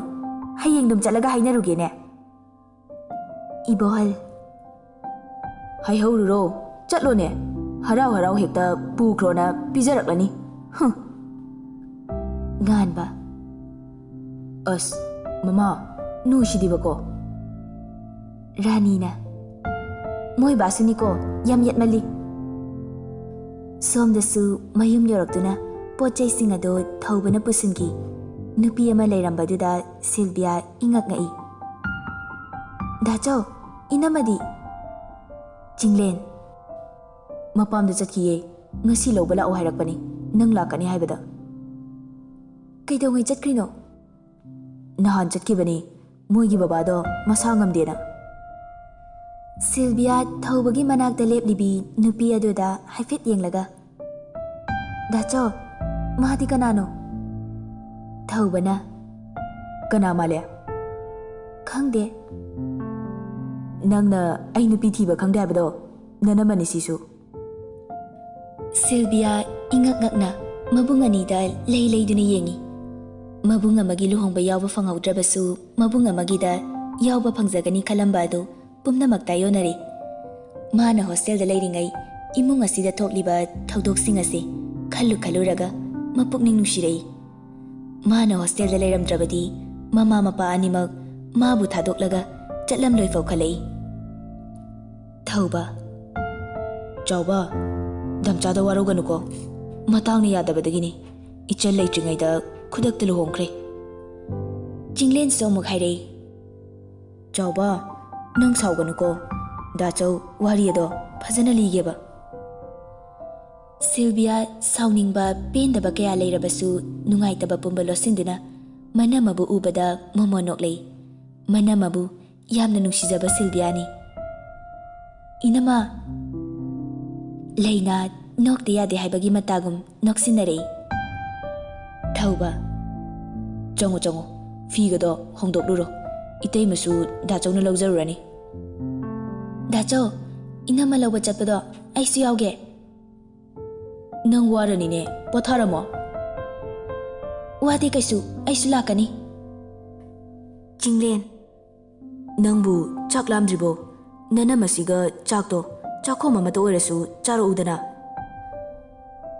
ꯍꯌꯦꯡ ꯑꯗꯨꯝ ꯆꯠꯂꯒ ꯍꯥꯏꯅꯔꯨꯒꯦꯅꯦ. ꯏꯕꯣꯍꯜ: ꯍꯥꯏꯍꯧꯔꯨꯔꯣ, ꯆꯠꯂꯣꯅꯦ. ꯍꯔꯥꯎ ꯍꯔꯥꯎ ꯍꯦꯛꯇ ꯄꯨꯈ꯭ꯔꯣꯅ ꯄꯤꯖꯔꯛꯂꯅꯤ. ꯉꯥꯟꯕ: ꯑꯁ ꯃꯃꯥ, ꯅꯣꯏꯁꯤꯗꯤꯕꯀꯣ. ꯔꯥꯅꯤꯅ: ꯃꯣꯏ ꯕꯥꯁꯨꯅꯤꯀꯣ, ꯌꯥꯝ ꯌꯦꯠꯃꯜꯂꯤ. ꯁꯣꯝꯗꯁꯨ ꯃꯌꯨꯝ ꯌꯧꯔꯛꯇꯨꯅ ꯄꯣꯠ ꯆꯩꯁꯤꯡ ꯑꯗꯨ ꯊꯧꯕꯅ ꯄꯨꯁꯤꯟꯈꯤ. ꯅꯨꯄꯤ ꯑꯃ ꯂꯩꯔꯝꯕꯗꯨꯗ ꯁꯤꯜꯚꯤꯌꯥ ꯏꯉꯛ ꯉꯛꯏ. ꯗꯥꯆꯧ, ꯏꯅꯝꯃꯗꯤ? ꯆꯤꯡꯂꯦꯟ: ꯃꯄꯥꯝꯗ ꯆꯠꯈꯤꯌꯦ. ꯉꯁꯤ ꯂꯧꯕ ꯂꯥꯛꯑꯣ ꯍꯥꯏꯔꯛꯄꯅꯤ, ꯅꯪ ꯂꯥꯛꯀꯅꯤ ꯍꯥꯏꯕꯗ. ꯀꯩꯗꯧꯉꯩ ꯆꯠꯈ꯭ꯔꯤꯅꯣ? ꯅꯍꯥꯟ ꯆꯠꯈꯤꯕꯅꯤ, ꯃꯣꯏꯒꯤ ꯕꯕꯥꯗꯣ ꯃꯁꯥ ꯉꯝꯗꯦꯅ. ꯁꯤꯜꯚꯤꯌꯥ ꯊꯧꯕꯒꯤ ꯃꯅꯥꯛꯇ ꯂꯦꯞꯂꯤꯕꯤ ꯅꯨꯄꯤ ꯑꯗꯨꯗ ꯍꯥꯏꯐꯦꯠ ꯌꯦꯡꯂꯒ, ꯗꯥꯆꯧ, ꯃꯥꯗꯤ ꯀꯅꯥꯅꯣ? ꯊꯧꯕꯅ: ꯀꯅꯥ ꯃꯥꯜꯂꯦ? ꯈꯪꯗꯦ. ꯅꯪꯅ ꯑꯩ ꯅꯨꯄꯤ ꯊꯤꯕ ꯈꯪꯗꯦ ꯍꯥꯏꯕꯗꯣ ꯅꯅꯝꯃꯅꯤ ꯁꯤꯁꯨ. ꯁꯤꯜꯚꯤꯌꯥ ꯏꯉꯛ ꯉꯛꯅ ꯃꯕꯨꯡ ꯑꯅꯤꯗ ꯂꯩ ꯂꯩꯗꯨꯅ ꯌꯦꯡꯉꯤ. ꯃꯕꯨꯡ ꯑꯃꯒꯤ ꯂꯨꯍꯣꯡꯕ ꯌꯥꯎꯕ ꯐꯪꯍꯧꯗ꯭ꯔꯕꯁꯨ ꯃꯕꯨꯡ ꯑꯃꯒꯤꯗ ꯌꯥꯎꯕ ꯐꯪꯖꯒꯅꯤ ꯈꯜꯂꯝꯕ ꯑꯗꯨ ꯄꯨꯝꯅꯃꯛ ꯇꯥꯌꯣꯟꯅꯔꯦ. ꯃꯥꯅ ꯍꯣꯁꯇꯦꯜꯗ ꯂꯩꯔꯤꯉꯩ ꯏꯃꯨꯡ ꯑꯁꯤꯗ ꯊꯣꯛꯂꯤꯕ ꯊꯧꯗꯣꯛꯁꯤꯡ ꯑꯁꯤ ꯈꯜꯂꯨꯔꯒ ꯃꯄꯨꯛꯅꯤꯡ ꯅꯨꯡꯁꯤꯔꯛꯏ. ꯃꯥꯅ ꯍꯣꯁꯇꯦꯜꯗ ꯂꯩꯔꯝꯗ꯭ꯔꯕꯗꯤ ꯃꯃꯥ ꯃꯄꯥ ꯑꯅꯤꯃꯛ ꯃꯥꯕꯨ ꯊꯥꯗꯣꯛꯂꯒ ꯆꯠꯂꯝꯂꯣꯏ ꯐꯥꯎꯈꯠꯂꯛꯏ. ꯊꯧꯕ: ꯆꯥꯎꯕ, ꯗꯝꯆꯥꯗ ꯋꯥꯔꯧꯒꯅꯨꯀꯣ. ꯃꯇꯥꯡꯅ ꯌꯥꯗꯕꯗꯒꯤꯅꯤ. ꯏꯆꯟ ꯂꯩꯇ꯭ꯔꯤꯉꯩꯗ ꯈꯨꯗꯛꯇ ꯂꯨꯍꯣꯡꯈ꯭ꯔꯦ. ꯆꯤꯡꯂꯦꯟꯁꯨ ꯑꯃꯨꯛ ꯍꯥꯏꯔꯛꯏ. ꯆꯥꯎꯕ, ꯅꯪ ꯁꯥꯎꯒꯅꯨꯀꯣ. ꯗꯥꯆꯧ ꯋꯥꯔꯤ ꯑꯗꯣ ꯐꯖꯅ ꯂꯤꯒꯦꯕ. ꯁꯤꯜꯚꯤꯌꯥ ꯁꯥꯎꯅꯤꯡꯕ ꯄꯦꯟꯗꯕ ꯀꯌꯥ ꯂꯩꯔꯕꯁꯨ ꯅꯨꯡꯉꯥꯏꯇꯕ ꯄꯨꯝꯕ ꯂꯣꯠꯁꯤꯟꯗꯨꯅ ꯃꯅꯝꯃꯕꯨ ꯎꯕꯗ ꯃꯣꯃꯣꯟ ꯅꯣꯛꯂꯛꯏ. ꯃꯅꯝꯃꯕꯨ ꯌꯥꯝꯅ ꯅꯨꯡꯁꯤꯖꯕ ꯁꯤꯜꯚꯤꯌꯥꯅꯤ. ꯏꯅꯝꯃ. ꯂꯩꯅ ꯅꯣꯛꯇ ꯌꯥꯗꯦ ꯍꯥꯏꯕꯒꯤ ꯃꯇꯥꯒꯨꯝ ꯅꯣꯛꯁꯤꯟꯅꯔꯛꯏ. ꯊꯧꯕ: ꯆꯪꯉꯣ ꯆꯪꯉꯣ, ꯐꯤꯒꯗꯣ ꯍꯣꯡꯗꯣꯛꯂꯨꯔꯣ. ꯏꯇꯩꯃꯁꯨ ꯗꯥꯆꯧꯅ ꯂꯧꯖꯔꯨꯔꯅꯤ. ꯗꯥꯆꯧ, ꯏꯅꯝꯃ ꯂꯧꯕ ꯆꯠꯄꯗꯣ ꯑꯩꯁꯨ ꯌꯥꯎꯒꯦ. ꯅꯪ ꯋꯥꯔꯅꯤꯅꯦ, ꯄꯣꯊꯥꯔꯝꯃꯣ. ꯋꯥꯗꯦ ꯀꯩꯁꯨ, ꯑꯩꯁꯨ ꯂꯥꯛꯀꯅꯤ. ꯆꯤꯡꯂꯦꯟ: ꯅꯪꯕꯨ ꯆꯥꯛ ꯂꯥꯝꯗ꯭ꯔꯤꯕꯣ? ꯅꯅꯝꯃꯁꯤꯒ ꯆꯥꯛꯇꯣ ꯆꯥꯛꯈꯣꯝ ꯑꯃꯇ ꯑꯣꯏꯔꯁꯨ ꯆꯥꯔꯛꯎꯗꯅ.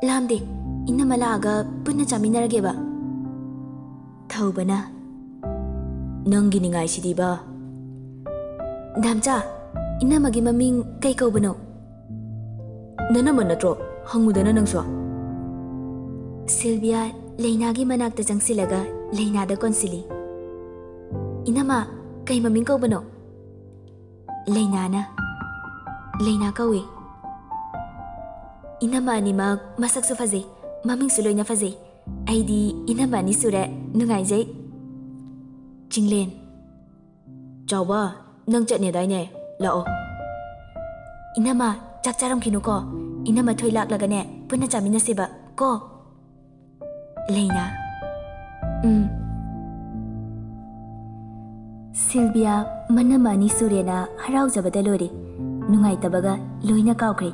ꯂꯥꯝꯗꯦ, ꯏꯅꯝꯃ ꯂꯥꯛꯑꯒ ꯄꯨꯟꯅ ꯆꯥꯃꯤꯟꯅꯔꯒꯦꯕ. ꯊꯧꯕꯅ: ꯅꯪꯒꯤ ꯅꯤꯡꯉꯥꯏꯁꯤꯗꯤꯕ. ꯗꯥꯝꯆꯥ, ꯏꯅꯝꯃꯒꯤ ꯃꯃꯤꯡ ꯀꯩ ꯀꯧꯕꯅꯣ? ꯅꯅꯝꯃ ꯅꯠꯇ꯭ꯔꯣ? ꯍꯪꯉꯨꯗꯅ ꯅꯪꯁꯨ. ꯁꯤꯜꯚꯤꯌꯥ ꯂꯩꯅꯥꯒꯤ ꯃꯅꯥꯛꯇ ꯆꯪꯁꯤꯜꯂꯒ ꯂꯩꯅꯥꯗ ꯀꯣꯟꯁꯤꯜꯂꯤ. ꯏꯅꯝꯃ, ꯀꯩ ꯃꯃꯤꯡ ꯀꯧꯕꯅꯣ? ꯂꯩꯅꯥꯅ ꯂꯩꯅꯥ ꯀꯧꯏ. ꯏꯅꯝꯃ ꯑꯅꯤꯃꯛ ꯃꯁꯛꯁꯨ ꯐꯖꯩ, ꯃꯃꯤꯡꯁꯨ ꯂꯣꯏꯅ ꯐꯖꯩ. ꯑꯩꯗꯤ ꯏꯅꯝꯃ ꯑꯅꯤ ꯁꯨꯔꯦ, ꯅꯨꯡꯉꯥꯏꯖꯩ. ꯆꯤꯡꯂꯦꯟ. ꯆꯥꯎꯕ, ꯅꯪ ꯆꯠꯅꯦꯗꯥꯏꯅꯦ? ꯂꯥꯛꯑꯣ. ꯏꯅꯝꯃ, ꯆꯥꯛ ꯆꯥꯔꯝꯈꯤꯅꯨꯀꯣ. ꯏꯅꯝꯃ ꯊꯣꯏ ꯂꯥꯛꯂꯒꯅꯦ ꯄꯨꯟꯅ ꯆꯥꯃꯤꯟꯅꯁꯦꯕ ꯀꯣ. ꯂꯩꯅꯥ. ꯁꯤꯜꯚꯤꯌꯥ ꯃꯅꯝꯃ ꯑꯅꯤ ꯁꯨꯔꯦꯅ ꯍꯔꯥꯎꯖꯕꯗ ꯂꯣꯏꯔꯦ. ꯅꯨꯡꯉꯥꯏꯇꯕꯒ ꯂꯣꯏꯅ ꯀꯥꯎꯈ꯭ꯔꯦ.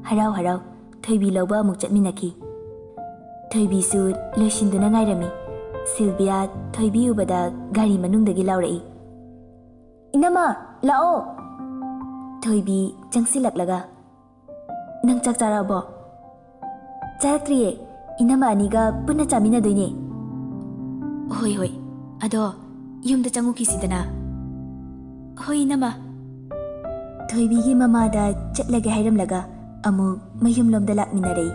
ꯍꯔꯥꯎ ꯍꯔꯥꯎ ꯊꯣꯏꯕꯤ ꯂꯧꯕ ꯑꯃꯨꯛ ꯆꯠꯃꯤꯟꯅꯈꯤ. ꯊꯣꯏꯕꯤꯁꯨ ꯂꯣꯏꯁꯤꯟꯗꯨꯅ ꯉꯥꯏꯔꯝꯃꯤ. ꯁꯤꯜꯚꯤꯌꯥ ꯊꯣꯏꯕꯤ ꯎꯕꯗ ꯒꯥꯔꯤ ꯃꯅꯨꯡꯗꯒꯤ ꯂꯥꯎꯔꯛꯏ. ꯏꯅꯝꯃ, ꯂꯥꯛꯑꯣ. ꯊꯣꯏꯕꯤ ꯆꯪꯁꯤꯜꯂꯛꯂꯒ, ꯅꯪ ꯆꯥꯛ ꯆꯥꯔꯛꯑꯕꯣ? ꯆꯥꯔꯛꯇ꯭ꯔꯤꯌꯦ, ꯏꯅꯝꯃ ꯑꯅꯤꯒ ꯄꯨꯟꯅ ꯆꯥꯃꯤꯟꯅꯗꯣꯏꯅꯦ. ꯍꯣꯏ ꯍꯣꯏ, ꯑꯗꯣ ꯌꯨꯝꯗ ꯆꯪꯉꯨꯈꯤꯁꯤꯗꯅ. ꯍꯣꯏ ꯏꯅꯝꯃ. ꯊꯣꯏꯕꯤꯒꯤ ꯃꯃꯥꯗ ꯆꯠꯂꯒꯦ ꯍꯥꯏꯔꯝꯂꯒ ꯑꯃꯨꯛ ꯃꯌꯨꯝꯂꯣꯝꯗ ꯂꯥꯛꯃꯤꯟꯅꯔꯛꯏ.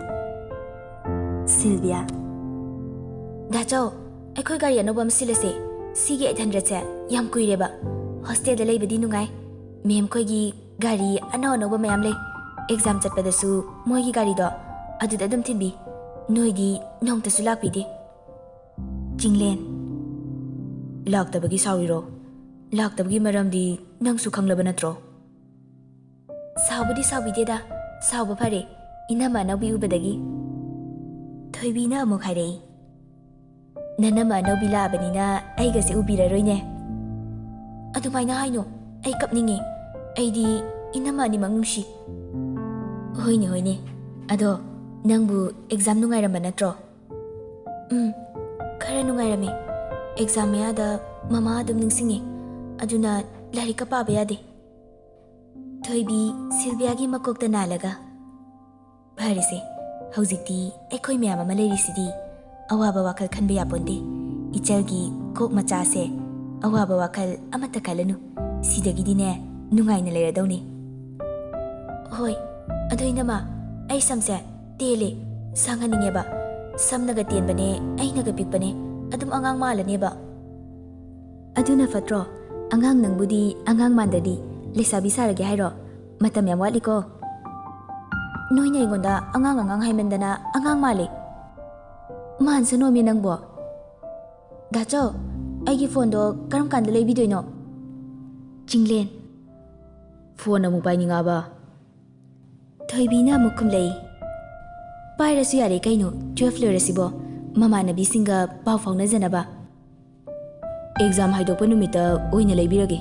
ꯁꯤꯜꯚꯤꯌꯥ. ꯗꯥꯆꯧ, ꯑꯩꯈꯣꯏ ꯒꯥꯔꯤ ꯑꯅꯧꯕ ꯑꯃ ꯁꯤꯜꯂꯁꯦ. ꯁꯤꯒꯤ 800ꯁꯦ ꯌꯥꯝ ꯀꯨꯏꯔꯦꯕ. ꯍꯣꯁꯇꯦꯜꯗ ꯂꯩꯕꯗꯤ ꯅꯨꯡꯉꯥꯏ. ꯃꯦꯝ ꯈꯣꯏꯒꯤ ꯒꯥꯔꯤ ꯑꯅꯧ ꯑꯅꯧꯕ ꯃꯌꯥꯝ ꯂꯩ. ꯑꯦꯛꯖꯥꯝ ꯆꯠꯄꯗꯁꯨ ꯃꯣꯏꯒꯤ ꯒꯥꯔꯤꯗꯣ ꯑꯗꯨꯗ ꯑꯗꯨꯝ ꯊꯤꯟꯕꯤ. ꯅꯣꯏꯗꯤ ꯅꯣꯡꯇꯁꯨ ꯂꯥꯛꯄꯤꯗꯦ. ꯆꯤꯡꯂꯦꯟ. ꯂꯥꯛꯇꯕꯒꯤ ꯁꯥꯎꯔꯤꯔꯣ? ꯂꯥꯛꯇꯕꯒꯤ ꯃꯔꯝꯗꯤ ꯅꯪꯁꯨ ꯈꯪꯂꯕ ꯅꯠꯇ꯭ꯔꯣ? ꯁꯥꯎꯕꯨꯗꯤ ꯁꯥꯎꯕꯤꯗꯦꯗ. ꯁꯥꯎꯕ ꯐꯔꯦ, ꯏꯅꯝꯃ ꯑꯅꯧꯕꯤ ꯎꯕꯗꯒꯤ. ꯊꯣꯏꯕꯤꯅ ꯑꯃꯨꯛ ꯍꯥꯏꯔꯛꯏ. ꯅꯅꯝꯃ ꯑꯅꯧꯕꯤ ꯂꯥꯛꯑꯕꯅꯤꯅ ꯑꯩꯒꯁꯦ ꯎꯕꯤꯔꯔꯣꯏꯅꯦ. ꯑꯗꯨꯃꯥꯏꯅ ꯍꯥꯏꯅꯣ, ꯑꯩ ꯀꯞꯅꯤꯡꯉꯦ. ꯑꯩꯗꯤ ꯏꯅꯝꯃ ꯑꯅꯤꯃꯛ ꯅꯨꯡꯁꯤ. ꯍꯣꯏꯅꯦ ꯍꯣꯏꯅꯦ. ꯑꯗꯣ ꯅꯪꯕꯨ ꯑꯦꯛꯖꯥꯝ ꯅꯨꯡꯉꯥꯏꯔꯝꯕ ꯅꯠꯇ꯭ꯔꯣ? ꯈꯔ ꯅꯨꯡꯉꯥꯏꯔꯝꯃꯦ. ꯑꯦꯛꯖꯥꯝ ꯃꯌꯥꯗ ꯃꯃꯥ ꯑꯗꯨꯝ ꯅꯤꯡꯁꯤꯡꯉꯦ. ꯑꯗꯨꯅ ꯂꯥꯏꯔꯤꯛꯀ パꯌꯥꯗꯦ. ꯊꯣꯏꯕꯤ ꯁꯤꯜꯚꯤꯌꯥꯒꯤ ꯃꯀꯣꯛꯇ ꯅꯥꯜꯂꯒ, ꯐꯔꯦꯁꯦ, ꯍꯧꯖꯤꯛꯇꯤ ꯑꯩꯈꯣꯏ ꯃꯌꯥꯝ ꯑꯃ ꯂꯩꯔꯤꯁꯤꯗꯤ. ꯑꯋꯥꯕ ꯋꯥꯈꯜ ꯈꯟꯕ ꯌꯥꯄꯣꯟꯇꯦ. ꯏꯆꯜꯒꯤ ꯀꯣꯛ ꯃꯆꯥꯁꯦ ꯑꯋꯥꯕ ꯋꯥꯈꯜ ꯑꯃꯠꯇ ꯈꯜꯂꯅꯨ. ꯁꯤꯗꯒꯤꯗꯤꯅꯦ ꯅꯨꯡꯉꯥꯏꯅ ꯂꯩꯔꯗꯧꯅꯤ. ꯍꯣꯏ, ꯑꯗꯣ ꯏꯅꯝꯃ, ꯑꯩ ꯁꯝꯁꯦ ꯇꯦꯜꯂꯦ, ꯁꯥꯡꯍꯟꯅꯤꯡꯉꯦꯕ. ꯁꯝꯅꯒ ꯇꯦꯟꯕꯅꯦ, ꯑꯩꯅꯒ ꯄꯤꯛꯄꯅꯦ, ꯑꯗꯨꯝ ꯑꯉꯥꯡ ꯃꯥꯜꯂꯅꯦꯕ. ꯑꯗꯨꯅ ꯐꯠꯇ꯭ꯔꯣ? ꯑꯉꯥꯡ ꯅꯪꯕꯨꯗꯤ ꯑꯉꯥꯡ ꯃꯥꯟꯗ꯭ꯔꯗꯤ ꯂꯩꯁꯥꯕꯤ ꯁꯥꯔꯒꯦ ꯍꯥꯏꯔꯣ? ꯃꯇꯝ ꯌꯥꯝ ꯋꯥꯠꯂꯤꯀꯣ. ꯅꯣꯏꯅ ꯑꯩꯉꯣꯟꯗ ꯑꯉꯥꯡ ꯍꯥꯏꯃꯟꯗꯅ ꯑꯉꯥꯡ ꯃꯥꯜꯂꯦ. ꯃꯥꯟꯁꯅꯣꯃꯤ ꯅꯪꯕꯣ. ꯗꯥꯆꯧ, ꯑꯩꯒꯤ ꯐꯣꯟꯗꯣ ꯀꯔꯝ ꯀꯥꯟꯗ ꯂꯩꯕꯤꯗꯣꯏꯅꯣ? ꯆꯤꯡꯂꯦꯟ. ꯐꯣꯟ ꯑꯃꯨꯛ ꯄꯥꯏꯅꯤꯡꯉꯕ? ꯊꯣꯏꯕꯤꯅ ꯑꯃꯨꯛ ꯈꯨꯝꯂꯛꯏ. ꯄꯥꯏꯔꯁꯨ ꯌꯥꯔꯦ ꯀꯩꯅꯣ, 12 ꯂꯣꯏꯔꯁꯤꯕꯣ. ꯃꯃꯥꯟꯅꯕꯤꯁꯤꯡꯒ ꯄꯥꯎ ꯐꯥꯎꯅꯖꯅꯕ. ꯑꯦꯛꯖꯥꯝ ꯍꯥꯏꯗꯣꯛꯄ ꯅꯨꯃꯤꯠꯇ ꯑꯣꯏꯅ ꯂꯩꯕꯤꯔꯒꯦ.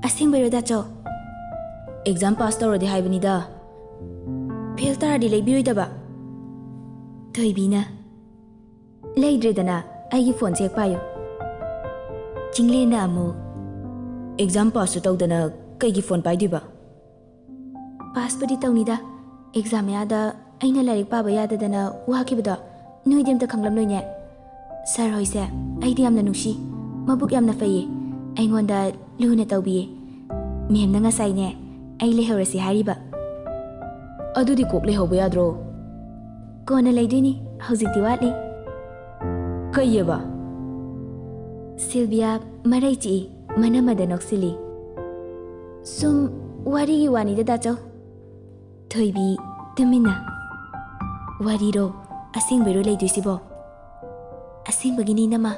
ꯑꯁꯦꯡꯕꯩꯔꯣ ꯗꯥꯆꯧ? ꯑꯦꯛꯖꯥꯝ ꯄꯥꯁ ꯇꯧꯔꯗꯤ ꯍꯥꯏꯕꯅꯤꯗ. ꯐꯦꯜ ꯇꯥꯔꯗꯤ ꯂꯩꯕꯤꯔꯣꯏꯗꯕ? ꯊꯣꯏꯕꯤꯅ. ꯂꯩꯗ꯭ꯔꯦꯗꯅ, ꯑꯩꯒꯤ ꯐꯣꯟꯁꯦ ꯍꯦꯛ ꯄꯥꯏꯌꯨ. ꯆꯤꯡꯂꯦꯟꯅ ꯑꯃꯨꯛ, ꯑꯦꯛꯖꯥꯝ ꯄꯥꯁꯁꯨ ꯇꯧꯗꯅ ꯀꯩꯒꯤ ꯐꯣꯟ ꯄꯥꯏꯗꯣꯏꯕ? ꯄꯥꯁꯄꯨꯗꯤ ꯇꯧꯅꯤꯗ. ꯑꯦꯛꯖꯥꯝ ꯃꯌꯥꯗ ꯑꯩꯅ ꯂꯥꯏꯔꯤꯛ ꯄꯥꯕ ꯌꯥꯗꯗꯅ ꯋꯥꯈꯤꯕꯗꯣ ꯅꯣꯏꯗꯤ ꯑꯝꯇ ꯈꯪꯂꯝꯂꯣꯏꯅꯦ. ꯁꯥꯔ ꯍꯣꯏꯁꯦ ꯑꯩꯗꯤ ꯌꯥꯝꯅ ꯅꯨꯡꯁꯤ. ꯃꯕꯨꯛ ꯌꯥꯝꯅ ꯐꯩꯌꯦ. ꯑꯩꯉꯣꯟꯗ ꯂꯨꯅ ꯇꯧꯕꯤꯌꯦ. ꯃꯦꯝꯅ ꯉꯁꯥꯏꯅꯦ ꯑꯩ ꯂꯩꯍꯧꯔꯁꯤ ꯍꯥꯏꯔꯤꯕ. ꯑꯗꯨꯗꯤ ꯀꯣꯛ ꯂꯩꯍꯧꯕ ꯌꯥꯗ꯭ꯔꯣ? ꯀꯣꯟꯅ ꯂꯩꯗꯣꯏꯅꯤ, ꯍꯧꯖꯤꯛꯇꯤ ꯋꯥꯠꯂꯤ. ꯀꯩꯌꯦꯕ? ꯁꯤꯜꯚꯤꯌꯥ ꯃꯔꯩ ꯆꯤꯛꯏ, ꯃꯅꯝꯃꯗ ꯅꯣꯛꯁꯤꯜꯂꯤ. ꯁꯨꯝ ꯋꯥꯔꯤꯒꯤ ꯋꯥꯅꯤꯗ ꯗꯥꯆꯧ. ꯊꯣꯏꯕꯤ ꯇꯨꯃꯤꯟꯅ. ꯋꯥꯔꯤꯔꯣ? ꯑꯁꯦꯡꯕꯩꯔꯣ ꯂꯩꯗꯣꯏꯁꯤꯕꯣ? ꯑꯁꯦꯡꯕꯒꯤꯅꯤ ꯏꯅꯝꯃ.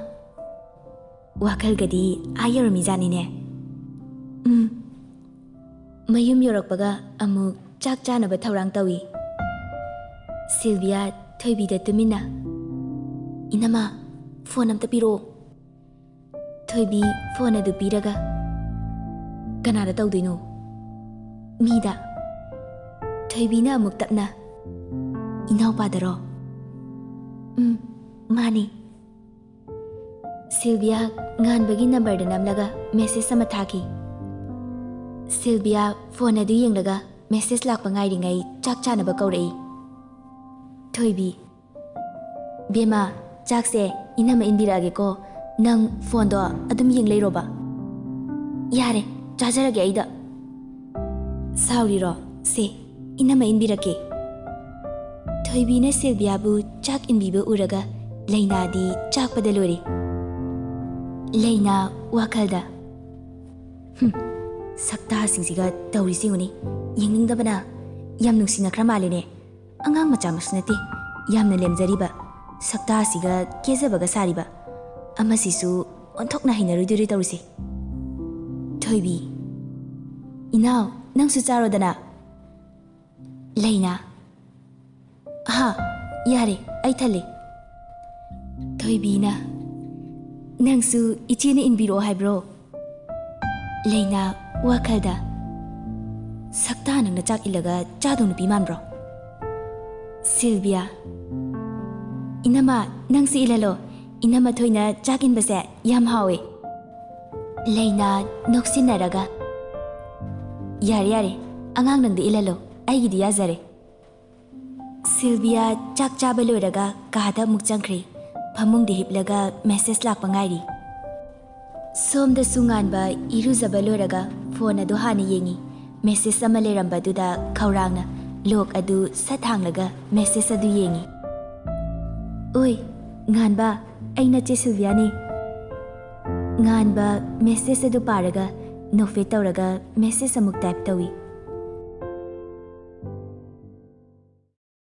ꯋꯥꯈꯜꯒꯗꯤ ꯑꯥ ꯌꯧꯔꯝꯃꯤꯖꯥꯠꯅꯤꯅꯦ. ꯃꯌꯨꯝ ꯌꯧꯔꯛꯄꯒ ꯑꯃꯨꯛ ꯆꯥꯛ ꯆꯥꯅꯕ ꯊꯧꯔꯥꯡ ꯇꯧꯏ. ꯁꯤꯜꯚꯤꯌꯥ ꯊꯣꯏꯕꯤꯗ ꯇꯨꯃꯤꯟꯅ. ꯏꯅꯝꯃ, ꯐꯣꯟ ꯑꯝꯇ ꯄꯤꯔꯛꯑꯣ. ꯊꯣꯏꯕꯤ ꯐꯣꯟ ꯑꯗꯨ ꯄꯤꯔꯒ, ꯀꯅꯥꯗ ꯇꯧꯗꯣꯏꯅꯣ? ꯃꯤꯗ. ꯊꯣꯏꯕꯤꯅ ꯑꯃꯨꯛ ꯇꯞꯅ. ꯏꯅꯥꯎꯄꯥꯗꯔꯣ? ꯃꯥꯅꯤ. ꯁꯤꯜꯚꯤꯌꯥ ꯉꯥꯟꯕꯒꯤ ꯅꯝꯕꯔꯗ ꯅꯝꯂꯒ ꯃꯦꯁꯦꯖ ꯑꯃ ꯊꯥꯈꯤ. ꯁꯤꯜꯚꯤꯌꯥ ꯐꯣꯟ ꯑꯗꯨ ꯌꯦꯡꯂꯒ ꯃꯦꯁꯦꯖ ꯂꯥꯛꯄ ꯉꯥꯏꯔꯤꯉꯩ ꯆꯥꯛ ꯆꯥꯅꯕ ꯀꯧꯔꯛꯏ. ꯊꯣꯏꯕꯤ. ꯕꯦꯃꯥ, ꯆꯥꯛꯁꯦ ꯏꯅꯝꯃ ꯏꯟꯕꯤꯔꯛꯑꯒꯦꯀꯣ. ꯅꯪ ꯐꯣꯟꯗꯣ ꯑꯗꯨꯝ ꯌꯦꯡ ꯂꯩꯔꯣꯕ. ꯌꯥꯔꯦ, ꯆꯥꯖꯔꯒꯦ ꯑꯩꯗ ꯁꯥꯎꯔꯤꯔꯣ ꯁꯦ ꯏꯅꯝꯃ ꯏꯟꯕꯤꯔꯛꯀꯦ ꯊꯣꯏꯕꯤꯅ ꯁꯤꯜꯚꯤꯌꯥꯕꯨ ꯆꯥꯛ ꯏꯟꯕꯤꯕ ꯎꯔꯒ ꯂꯩꯅꯥꯗꯤ ꯆꯥꯛꯄꯗ ꯂꯣꯏꯔꯦ ꯂꯩꯅꯥ ꯋꯥꯈꯜꯗ ꯁꯛꯇꯥꯁꯤꯡꯁꯤꯒ ꯇꯧꯔꯤꯁꯤꯡꯅꯤ ꯌꯦꯡꯅꯤꯡꯗꯕꯅ ꯌꯥꯝ ꯅꯨꯡꯁꯤꯅꯈ꯭ꯔ ꯃꯥꯜꯂꯦꯅꯦ ꯑꯉꯥꯡ ꯃꯆꯥꯃꯛꯁꯨ ꯅꯠꯇꯦ ꯌꯥꯝꯅ ꯂꯦꯝꯖꯔꯤꯕ ꯁꯛꯇꯥꯁꯤꯒ ꯀꯦꯖꯕꯒ ꯁꯥꯔꯤꯕ ꯑꯃꯁꯤꯁꯨ ꯑꯣꯟꯊꯣꯛꯅ ꯍꯩꯅꯔꯣꯏꯗꯣꯔꯤ ꯇꯧꯔꯤꯁꯦ ꯊꯣꯏꯕꯤ ꯏꯅꯥꯎ ꯅꯪꯁꯨ ꯆꯥꯔꯣꯗꯅ ꯂꯩꯅꯥ ꯍꯥ ꯌꯥꯔꯦ ꯑꯩ ꯊꯜꯂꯦ ꯊꯣꯏꯕꯤꯅ ꯅꯪꯁꯨ ꯏꯆꯦꯅ ꯏꯟꯕꯤꯔꯛꯑꯣ ꯍꯥꯏꯕ꯭ꯔꯣ ꯂꯩꯅꯥ ꯋꯥꯈꯜꯗ ꯁꯛꯇꯥ ꯅꯪꯅ ꯆꯥꯛ ꯏꯜꯂꯒ ꯆꯥꯗꯧ ꯅꯨꯄꯤ ꯃꯥꯟꯕ꯭ꯔꯣ ꯁꯤꯜꯚꯤꯌꯥ ꯏꯅꯝꯃ ꯅꯪꯁꯨ ꯏꯜꯍꯜꯂꯣ ꯏꯅꯝꯃ ꯊꯣꯏꯅ ꯆꯥꯛ ꯏꯟꯕꯁꯦ ꯌꯥꯝ ꯍꯥꯎꯋꯦ ꯂꯩꯅꯥ ꯅꯣꯛꯁꯤꯟꯅꯔꯒ ꯌꯥꯔꯦ ꯌꯥꯔꯦ ꯑꯉꯥꯡ ꯅꯪꯗ ꯏꯜꯍꯜꯂꯣ ꯑꯩꯒꯤꯗꯤ ꯌꯥꯖꯔꯦ ꯁꯤꯜꯚꯤꯌꯥ ꯆꯥꯛ ꯆꯥꯕ ꯂꯣꯏꯔꯒ ꯀꯥꯗ ꯑꯃꯨꯛ ꯆꯪꯈ꯭ꯔꯦ ꯐꯃꯨꯡꯗ ꯍꯤꯞꯂꯒ ꯃꯦꯁꯦꯖ ꯂꯥꯛꯄ ꯉꯥꯏꯔꯤ ꯁꯣꯝꯗꯁꯨ ꯉꯥꯟꯕ ꯏꯔꯨꯖꯕ ꯂꯣꯏꯔꯒ ꯐꯣꯟ ꯑꯗꯨ ꯍꯥꯟꯅ ꯌꯦꯡꯉꯤ ꯃꯦꯁꯦꯖ ꯑꯃ ꯂꯩꯔꯝꯕꯗꯨꯗ ꯈꯧꯔꯥꯡꯅ ꯂꯣꯛ ꯑꯗꯨ ꯁꯠ ꯍꯥꯡꯂꯒ ꯃꯦꯁꯦꯖ ꯑꯗꯨ ꯌꯦꯡꯉꯤ ꯑꯣꯏ ꯉꯥꯟꯕ ꯑꯩ ꯅꯆꯦ ꯁꯤꯜꯚꯤꯌꯥꯅꯤ ꯉꯥꯟꯕ ꯃꯦꯁꯦꯖ ꯑꯗꯨ ꯄꯥꯔꯒ ꯅꯣꯛꯐꯦꯠ ꯇꯧꯔꯒ ꯃꯦꯁꯦꯖ ꯑꯃꯨꯛ ꯇꯥꯏꯞ ꯇꯧꯏ